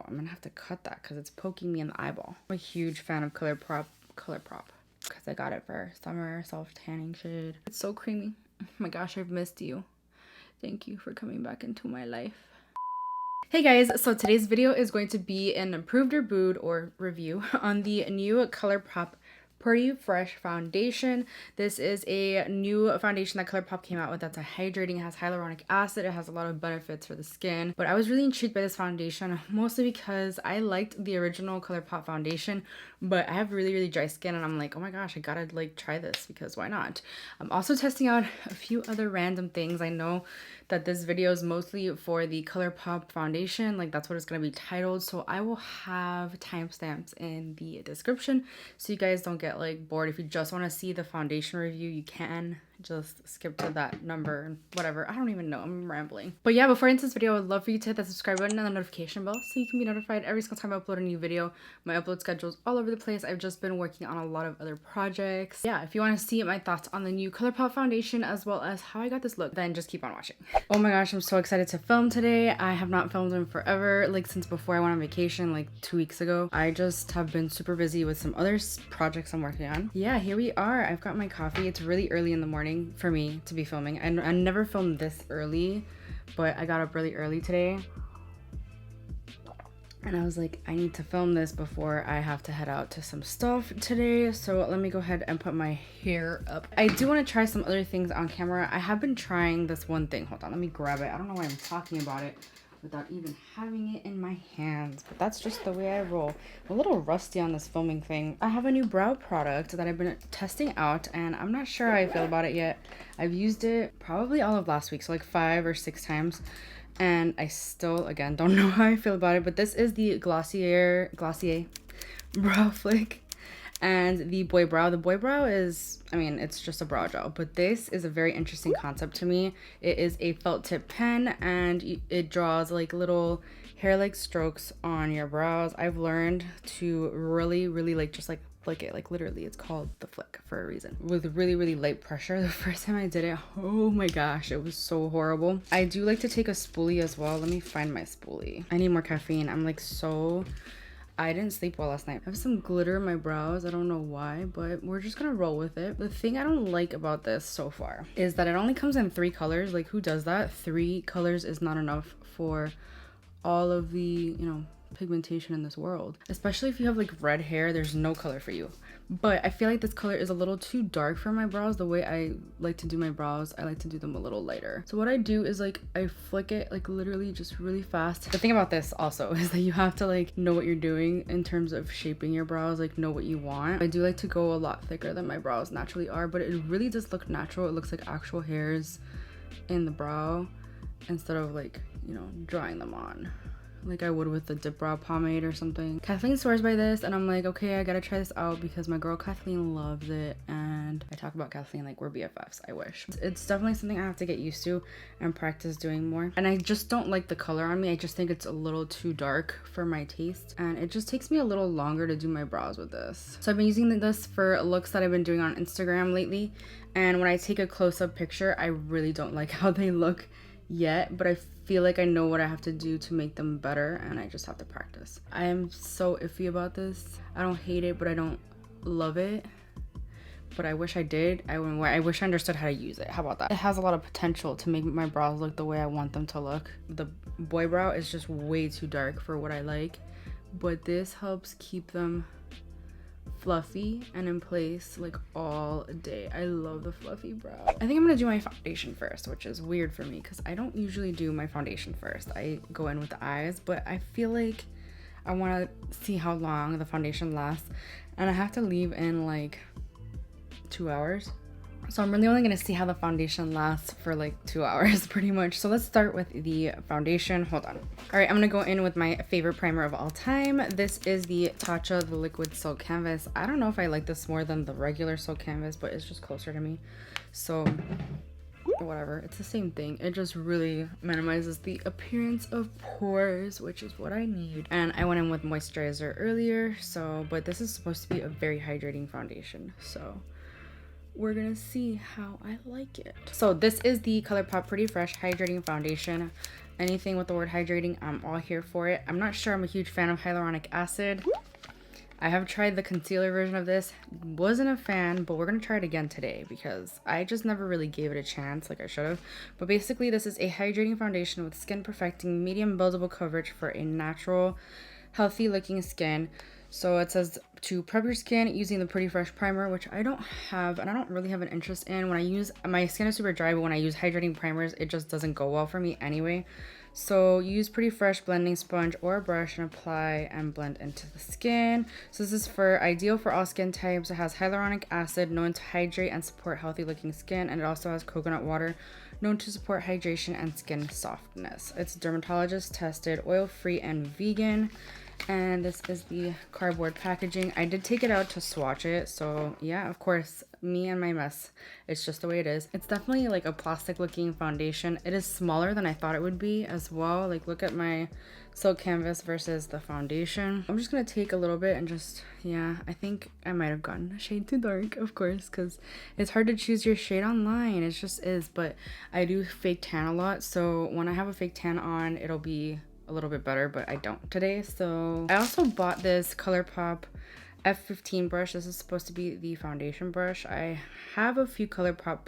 I'm gonna have to cut that because it's poking me in the eyeball. I'm a huge fan of Colourpop because I got it for summer self tanning shade. It's so creamy. Oh my gosh, I've missed you. Thank you for coming back into my life. Hey guys, so today's video is going to be an improved or booed or review on the new Colourpop Pretty Fresh foundation. This is a new foundation that Colourpop came out with that's a hydrating, it has hyaluronic acid, it has a lot of benefits for the skin. But I was really intrigued by this foundation, mostly because I liked the original Colourpop foundation, but I have really dry skin and I'm like, oh my gosh, I gotta like try this because why not? I'm also testing out a few other random things. I know that this video is mostly for the Colourpop foundation, like that's what it's gonna be titled, so I will have timestamps in the description so you guys don't get like bored. If you just want to see the foundation review, you can just skip to that number and whatever. I don't even know, I'm rambling. But yeah, before I end this video, I would love for you to hit that subscribe button and the notification bell so you can be notified every single time I upload a new video. My upload schedule is all over the place. I've just been working on a lot of other projects. Yeah, if you want to see my thoughts on the new Colourpop foundation as well as how I got this look, then just keep on watching. Oh my gosh, I'm so excited to film today. I have not filmed in forever, like since before I went on vacation like 2 weeks ago. I just have been super busy with some other projects I'm working on. Yeah, here we are. I've got my coffee. It's really early in the morning for me to be filming. I never filmed this early, but I got up really early today and I was like, I need to film this before I have to head out to some stuff today. So let me go ahead and put my hair up. I do want to try some other things on camera. I have been trying this one thing. Hold on, let me grab it. I don't know why I'm talking about it without even having it in my hands, but that's just the way I roll. I'm a little rusty on this filming thing. I have a new brow product that I've been testing out and I'm not sure how I feel about it yet. I've used it probably all of last week, so like 5 or 6 times, and I still, again, don't know how I feel about it. But this is the Glossier Brow Flick and the Boy Brow. The Boy Brow is, I mean, it's just a brow gel, but this is a very interesting concept to me. It is a felt tip pen and it draws like little hair-like strokes on your brows. I've learned to really like just like flick it, like literally it's called the flick for a reason, with really light pressure. The first time I did it, oh my gosh, it was so horrible. I do like to take a spoolie as well. Let me find my spoolie. I need more caffeine. I'm like I didn't sleep well last night. I have some glitter in my brows. I don't know why, but we're just gonna roll with it. The thing I don't like about this so far is that it only comes in 3 colors. Like, who does that? 3 colors is not enough for all of the, you know, pigmentation in this world. Especially if you have like red hair, there's no color for you. But I feel like this color is a little too dark for my brows. The way I like to do my brows, I like to do them a little lighter. So what I do is like I flick it like literally just really fast. The thing about this also is that you have to like know what you're doing in terms of shaping your brows, like know what you want. I do like to go a lot thicker than my brows naturally are, but it really does look natural. It looks like actual hairs in the brow instead of like, you know, drawing them on like I would with the dip brow pomade or something. Kathleen swears by this and I'm like, okay, I gotta try this out because my girl Kathleen loves it, and I talk about Kathleen like we're BFFs. I wish. It's definitely something I have to get used to and practice doing more. And I just don't like the color on me. I just think it's a little too dark for my taste, and it just takes me a little longer to do my brows with this. So I've been using this for looks that I've been doing on Instagram lately, and when I take a close-up picture, I really don't like how they look yet, but I feel like I know what I have to do to make them better, and I just have to practice. I am so iffy about this. I don't hate it, but I don't love it. But I wish I did. I wish I understood how to use it. How about that? It has a lot of potential to make my brows look the way I want them to look. The Boy Brow is just way too dark for what I like, but this helps keep them fluffy and in place like all day. I love the fluffy brow. I think I'm gonna do my foundation first, which is weird for me because I don't usually do my foundation first. I go in with the eyes, but I feel like I want to see how long the foundation lasts, and I have to leave in like 2 hours. So I'm really only going to see how the foundation lasts for like 2 hours pretty much. So let's start with the foundation. Hold on. All right, I'm going to go in with my favorite primer of all time. This is the Tatcha, the Liquid Silk Canvas. I don't know if I like this more than the regular Silk Canvas, but it's just closer to me. So whatever, it's the same thing. It just really minimizes the appearance of pores, which is what I need. And I went in with moisturizer earlier, so, but this is supposed to be a very hydrating foundation. So we're gonna see how I like it. So this is the Colourpop Pretty Fresh Hydrating Foundation. Anything with the word hydrating, I'm all here for it. I'm not sure I'm a huge fan of hyaluronic acid. I have tried the concealer version of this, wasn't a fan, but we're gonna try it again today because I just never really gave it a chance like I should have. But basically this is a hydrating foundation with skin perfecting medium buildable coverage for a natural, healthy looking skin. So it says to prep your skin using the Pretty Fresh primer, which I don't have and I don't really have an interest in. When I use, my skin is super dry, but when I use hydrating primers, it just doesn't go well for me anyway. So use Pretty Fresh blending sponge or a brush and apply and blend into the skin. So this is ideal for all skin types. It has hyaluronic acid, known to hydrate and support healthy looking skin, and it also has coconut water, known to support hydration and skin softness. It's dermatologist tested, oil free and vegan. And this is the cardboard packaging. I did take it out to swatch it, so yeah, of course, me and my mess. It's just the way it is. It's definitely like a plastic looking foundation. It is smaller than I thought it would be as well. Like, look at my silk canvas versus the foundation. I'm just gonna take a little bit and just, yeah, I think I might have gotten a shade too dark, of course, because it's hard to choose your shade online. It just is. But I do fake tan a lot, so when I have a fake tan on, it'll be a little bit better, but I don't today. So I also bought this Colourpop F15 brush. This is supposed to be the foundation brush. I have a few Colourpop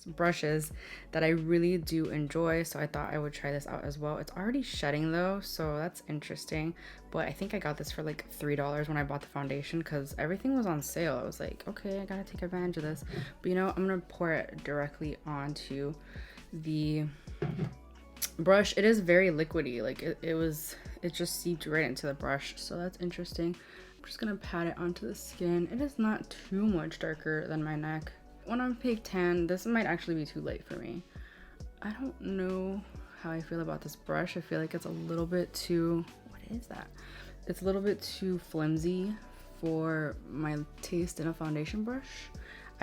brushes that I really do enjoy, so I thought I would try this out as well. It's already shedding though, so that's interesting, but I think I got this for like $3 when I bought the foundation because everything was on sale. I was like, okay, I gotta take advantage of this. But you know, I'm gonna pour it directly onto the brush. It is very liquidy, like it just seeped right into the brush, so that's interesting. I'm just gonna pat it onto the skin. It is not too much darker than my neck. When I'm pink tan, this might actually be too light for me. I don't know how I feel about this brush. I feel like it's a little bit too, what is that? It's a little bit too flimsy for my taste in a foundation brush.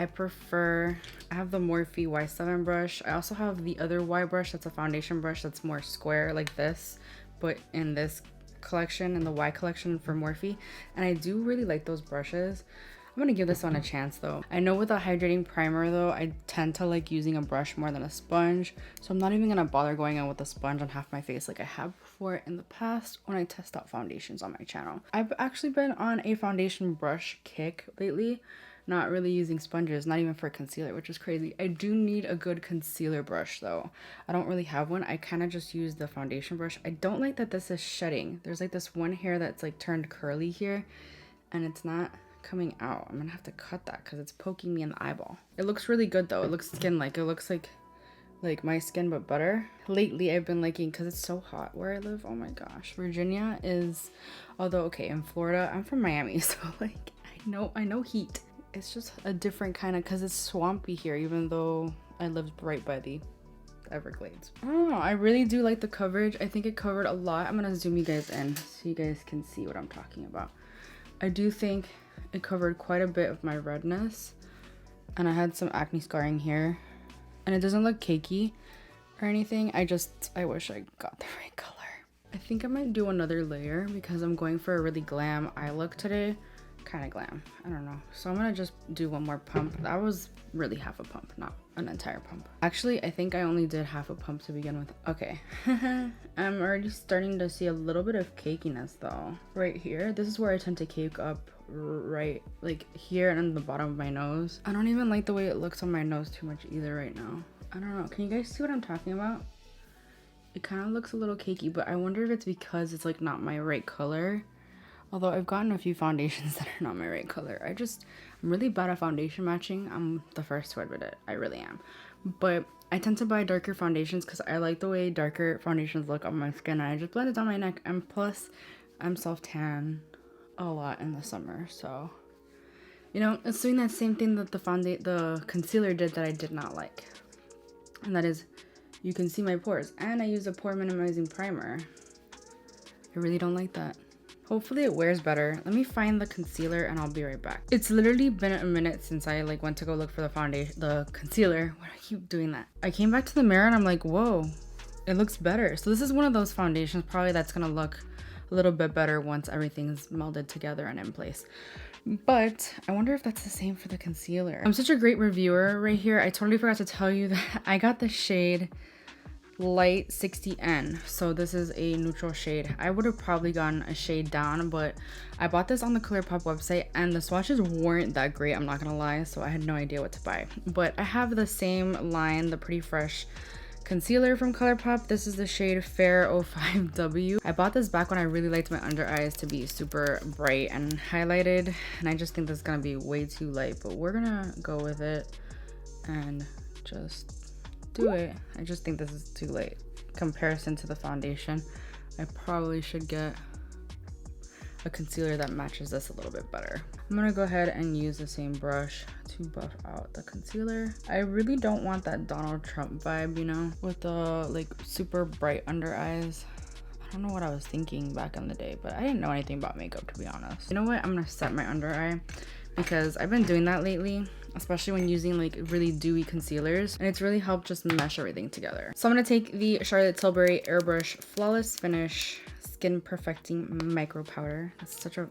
I have the Morphe Y7 brush. I also have the other Y brush that's a foundation brush that's more square like this, but in this collection, in the Y collection for Morphe. And I do really like those brushes. I'm gonna give this one a chance though. I know with a hydrating primer though, I tend to like using a brush more than a sponge. So I'm not even gonna bother going in with a sponge on half my face like I have before in the past when I test out foundations on my channel. I've actually been on a foundation brush kick lately. Not really using sponges, not even for concealer, which is crazy. I do need a good concealer brush though. I don't really have one. I kind of just use the foundation brush. I don't like that this is shedding. There's like this one hair that's like turned curly here and it's not coming out. I'm gonna have to cut that because it's poking me in the eyeball. It looks really good though. It looks skin-like. It looks like my skin but better. Lately I've been liking, because it's so hot where I live. Oh my gosh. Virginia is, although okay, in Florida, I'm from Miami, so like I know heat. It's just a different kind of, because it's swampy here, even though I lived right by the Everglades. I don't know, I really do like the coverage. I think it covered a lot. I'm gonna zoom you guys in so you guys can see what I'm talking about. I do think it covered quite a bit of my redness, and I had some acne scarring here, and it doesn't look cakey or anything. I wish I got the right color. I think I might do another layer because I'm going for a really glam eye look today. Kind of glam, I don't know. So I'm gonna just do one more pump. That was really half a pump, not an entire pump. Actually, I think I only did half a pump to begin with. Okay. I'm already starting to see a little bit of cakiness though. Right here, this is where I tend to cake up, right like here and on the bottom of my nose. I don't even like the way it looks on my nose too much either right now. I don't know, can you guys see what I'm talking about? It kind of looks a little cakey, but I wonder if it's because it's like not my right color. Although I've gotten a few foundations that are not my right color. I'm really bad at foundation matching. I'm the first to admit it. I really am. But I tend to buy darker foundations because I like the way darker foundations look on my skin. And I just blend it down my neck. And plus, I'm self-tan a lot in the summer. So, you know, it's doing that same thing that the concealer did that I did not like. And that is, you can see my pores. And I use a pore minimizing primer. I really don't like that. Hopefully it wears better. Let me find the concealer and I'll be right back. It's literally been a minute since I like went to go look for the concealer. Why do I keep doing that? I came back to the mirror and I'm like, whoa, it looks better. So this is one of those foundations probably that's gonna look a little bit better once everything's melded together and in place. But I wonder if that's the same for the concealer. I'm such a great reviewer right here. I totally forgot to tell you that I got the shade Light 60N. So this is a neutral shade. I would have probably gone a shade down, but I bought this on the Colourpop website and the swatches weren't that great, I'm not gonna lie, so I had no idea what to buy. But I have the same line, the Pretty Fresh concealer from Colourpop. This is the shade Fair 05W. I bought this back when I really liked my under eyes to be super bright and highlighted, and I just think this is gonna be way too light, but we're gonna go with it and just do it. I just think this is too late. Comparison to the foundation, I probably should get a concealer that matches this a little bit better. I'm gonna go ahead and use the same brush to buff out the concealer. I really don't want that Donald Trump vibe, you know, with the like super bright under eyes. I don't know what I was thinking back in the day, but I didn't know anything about makeup, to be honest. You know what? I'm gonna set my under eye because I've been doing that lately, especially when using like really dewy concealers, and it's really helped just mesh everything together. So I'm gonna take the Charlotte Tilbury Airbrush Flawless Finish Skin Perfecting Micro Powder. That's such a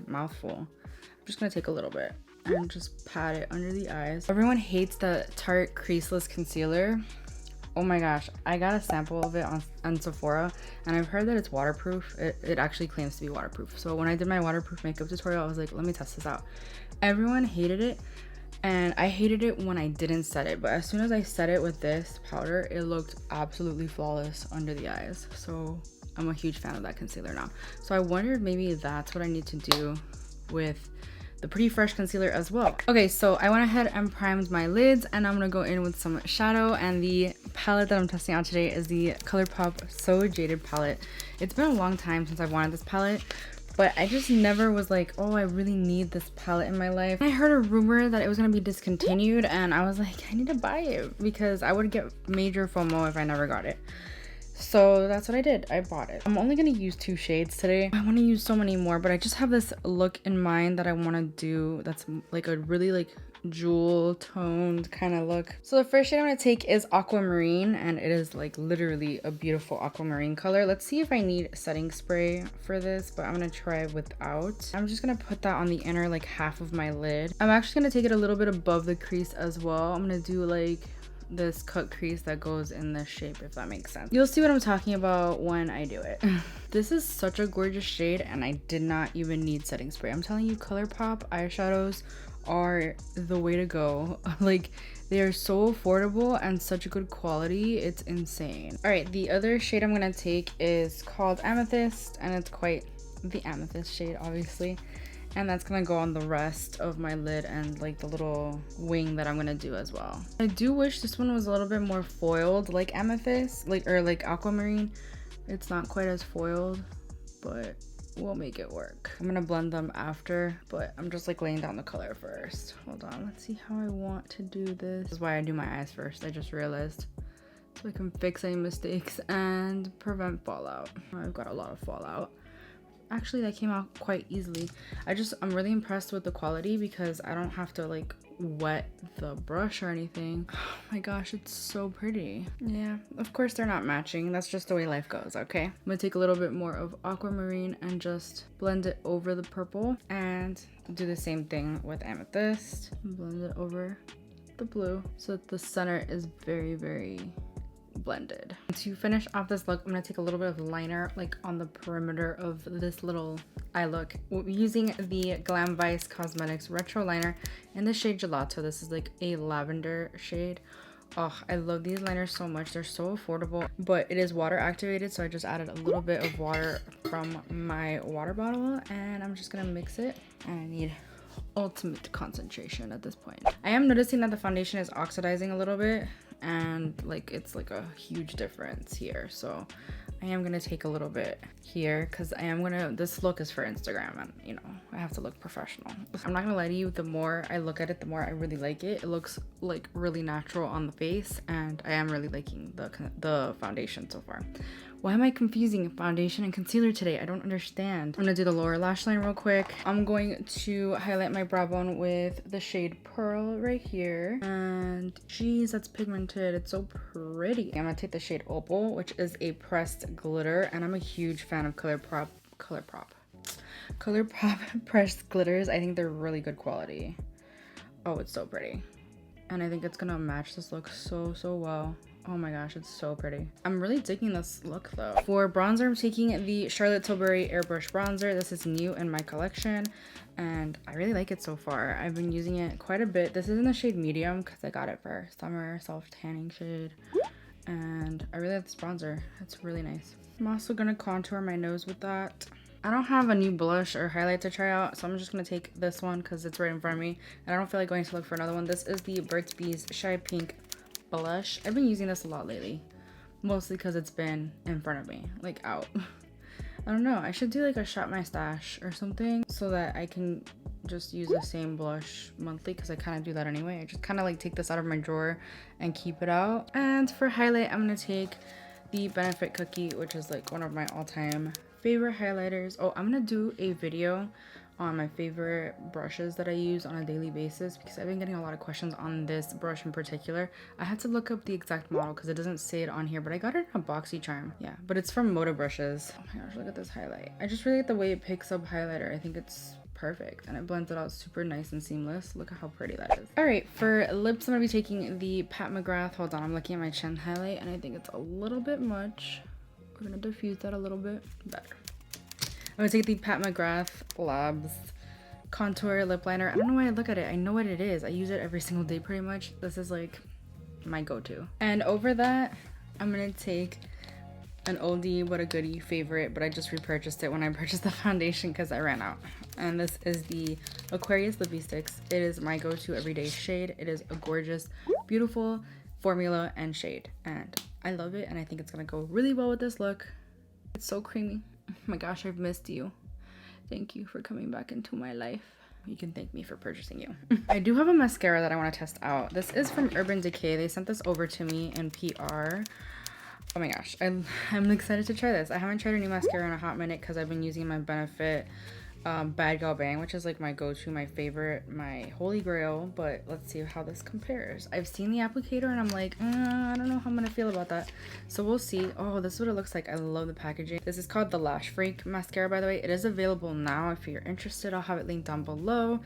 mouthful. I'm just gonna take a little bit and just pat it under the eyes. Everyone hates the Tarte Creaseless Concealer. Oh my gosh, I got a sample of it on Sephora, and I've heard that it's waterproof. It actually claims to be waterproof. So when I did my waterproof makeup tutorial, I was like, let me test this out. Everyone hated it, and I hated it when I didn't set it, but as soon as I set it with this powder, it looked absolutely flawless under the eyes. So I'm a huge fan of that concealer now. So I wondered maybe that's what I need to do with the Pretty Fresh concealer as well. Okay, so I went ahead and primed my lids, and I'm gonna go in with some shadow, and the palette that I'm testing out today is the Colourpop So Jaded palette. It's been a long time since I've wanted this palette, but I just never was like, oh, I really need this palette in my life. I heard a rumor that it was gonna be discontinued, and I was like, I need to buy it because I would get major FOMO if I never got it. So that's what I did. I bought it. I'm only gonna use 2 shades today. I want to use so many more, but I just have this look in mind that I want to do that's like a really like jewel toned kind of look. So the first shade I'm gonna take is Aquamarine, and it is like literally a beautiful aquamarine color. Let's see if I need setting spray for this, but I'm gonna try without. I'm just gonna put that on the inner like half of my lid. I'm actually gonna take it a little bit above the crease as well. I'm gonna do like this cut crease that goes in this shape, if that makes sense. You'll see what I'm talking about when I do it. This is such a gorgeous shade, and I did not even need setting spray. I'm telling you, Colourpop eyeshadows are the way to go. Like, they are so affordable and such a good quality, it's insane. All right, the other shade I'm gonna take is called Amethyst, and it's quite the amethyst shade, obviously. And that's gonna go on the rest of my lid and like the little wing that I'm gonna do as well. I do wish this one was a little bit more foiled, like amethyst, or like aquamarine. It's not quite as foiled, but we'll make it work. I'm gonna blend them after, but I'm just like laying down the color first. Hold on, let's see how I want to do this. This is why I do my eyes first, I just realized. So I can fix any mistakes and prevent fallout. I've got a lot of fallout. Actually, that came out quite easily. I'm really impressed with the quality because I don't have to like wet the brush or anything. Oh my gosh, it's so pretty. Yeah, of course they're not matching. That's just the way life goes, okay? I'm gonna take a little bit more of aquamarine and just blend it over the purple, and do the same thing with amethyst. Blend it over the blue so that the center is very, very blended. To finish off this look, I'm gonna take a little bit of liner like on the perimeter of this little eye look using the Glam Vice Cosmetics Retro Liner in the shade Gelato. This is like a lavender shade. Oh, I love these liners so much. They're so affordable, but it is water activated, so I just added a little bit of water from my water bottle, and I'm just gonna mix it, and I need ultimate concentration at this point. I am noticing that the foundation is oxidizing a little bit, and like it's like a huge difference here, so I am gonna take a little bit here because this look is for Instagram, and you know, I have to look professional. I'm not gonna lie to you, the more I look at it, the more I really like it. It looks like really natural on the face, and I am really liking the foundation so far. Why am I confusing foundation and concealer today? I don't understand. I'm gonna do the lower lash line real quick. I'm going to highlight my brow bone with the shade Pearl right here. And geez, that's pigmented. It's so pretty. I'm gonna take the shade Opal, which is a pressed glitter. And I'm a huge fan of Colourpop. Colourpop pressed glitters. I think they're really good quality. Oh, it's so pretty. And I think it's gonna match this look so well. Oh my gosh, it's so pretty. I'm really digging this look though. For bronzer, I'm taking the Charlotte Tilbury Airbrush bronzer. This is new in my collection and I really like it so far. I've been using it quite a bit. This is in the shade medium because I got it for summer soft tanning shade. And I really like this bronzer. It's really nice. I'm also gonna contour my nose with that. I don't have a new blush or highlight to try out, so I'm just gonna take this one because it's right in front of me. And I don't feel like going to look for another one. This is the Burt's Bees Shy Pink blush. I've been using this a lot lately, mostly because it's been in front of me, like out. I don't know, I should do like a shop my stash or something so that I can just use the same blush monthly because I kind of do that anyway. I just kind of like take this out of my drawer and keep it out. And for highlight, I'm gonna take the Benefit Cookie, which is like one of my all-time favorite highlighters. Oh, I'm gonna do a video on my favorite brushes that I use on a daily basis because I've been getting a lot of questions on this brush in particular. I had to look up the exact model because it doesn't say it on here, but I got it in a BOXYCHARM. Yeah, but it's from Moda Brushes. Oh my gosh, look at this highlight. I just really like the way it picks up highlighter. I think it's perfect and it blends it out super nice and seamless. Look at how pretty that is. All right, for lips, I'm gonna be taking the Pat McGrath. Hold on, I'm looking at my chin highlight and I think it's a little bit much. We're gonna diffuse that a little bit better. I'm gonna take the Pat McGrath Labs contour lip liner. I don't know why I look at it. I know what it is. I use it every single day pretty much. This is like my go-to. And over that, I'm gonna take an oldie but a goodie favorite, but I just repurchased it when I purchased the foundation because I ran out. And this is the Aquarius Lippy Sticks. It is my go-to everyday shade. It is a gorgeous, beautiful formula and shade. And I love it and I think it's gonna go really well with this look. It's so creamy. Oh my gosh, I've missed you. Thank you for coming back into my life. You can thank me for purchasing you. I do have a mascara that I want to test out. This is from Urban Decay. They sent this over to me in PR. Oh my gosh, I'm excited to try this. I haven't tried a new mascara in a hot minute because I've been using my Benefit Bad Gal Bang, which is like my go-to, my favorite, my holy grail. But let's see how this compares. I've seen the applicator and I'm like, I don't know how I'm gonna feel about that, so we'll see. Oh, this is what it looks like. I love the packaging. This is called the Lash Freak mascara, by the way. It is available now. If you're interested, I'll have it linked down below.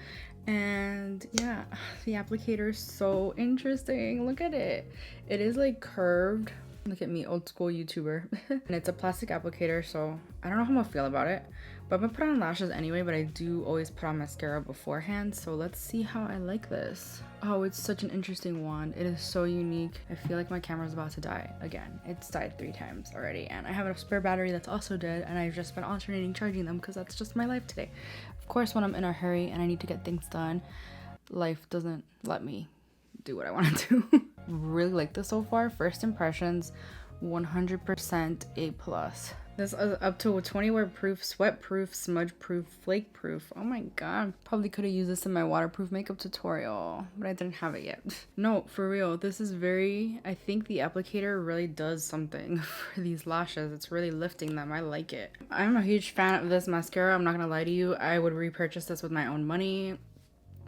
And yeah, the applicator is so interesting. Look at it. It is like curved. Look at me, old school YouTuber. And it's a plastic applicator, so I don't know how I'm gonna feel about it. But I'm gonna put on lashes anyway, but I do always put on mascara beforehand. So let's see how I like this. Oh, it's such an interesting wand. It is so unique. I feel like my camera's about to die again. It's died 3 times already. And I have a spare battery that's also dead. And I've just been alternating charging them because that's just my life today. Of course, when I'm in a hurry and I need to get things done, life doesn't let me do what I want to do. Really like this so far. First impressions, 100% A+. This is up to 20 wear proof, sweat proof, smudge proof, flake proof. Oh my god, probably could have used this in my waterproof makeup tutorial, but I didn't have it yet. No, for real, this is very, I think the applicator really does something for these lashes. It's really lifting them. I like it. I'm a huge fan of this mascara. I'm not gonna lie to you. I would repurchase this with my own money.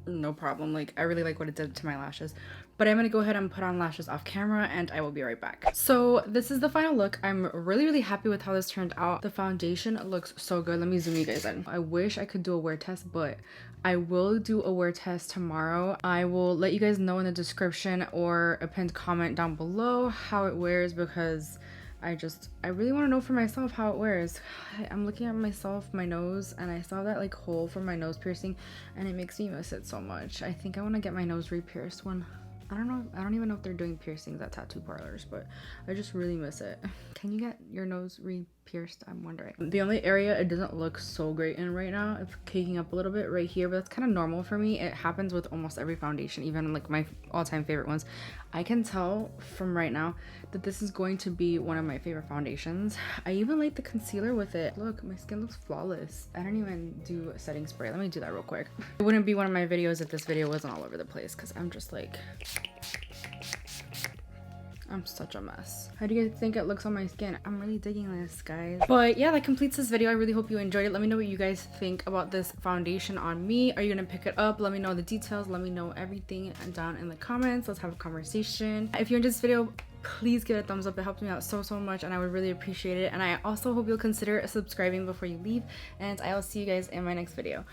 No problem. Like, I really like what it did to my lashes. But I'm gonna go ahead and put on lashes off camera and I will be right back. So this is the final look. I'm really happy with how this turned out. The foundation looks so good. Let me zoom you guys in. I wish I could do a wear test, but I will do a wear test tomorrow. I will let you guys know in the description or a pinned comment down below how it wears because I really want to know for myself how it wears. I'm looking at myself, my nose, and I saw that like hole from my nose piercing and it makes me miss it so much. I think I want to get my nose re-pierced one. I don't even know if they're doing piercings at tattoo parlors, but I just really miss it. Can you get your nose re-pierced? I'm wondering. The only area it doesn't look so great in right now, it's caking up a little bit right here, but that's kind of normal for me. It happens with almost every foundation, even like my all-time favorite ones. I can tell from right now that this is going to be one of my favorite foundations. I even like the concealer with it. Look, my skin looks flawless. I don't even do a setting spray. Let me do that real quick. It wouldn't be one of my videos if this video wasn't all over the place because I'm just like, I'm such a mess. How do you guys think it looks on my skin? I'm really digging this, guys. But yeah, that completes this video. I really hope you enjoyed it. Let me know what you guys think about this foundation on me. Are you gonna pick it up? Let me know the details. Let me know everything down in the comments. Let's have a conversation. If you enjoyed this video, please give it a thumbs up. It helps me out so much, and I would really appreciate it. And I also hope you'll consider subscribing before you leave, and I'll see you guys in my next video.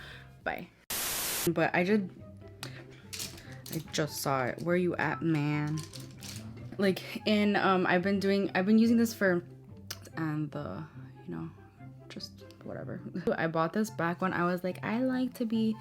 Bye. But I just saw it. Where you at, man? Like, in I've been using this for the, you know, just whatever. I bought this back when I was like, I like to be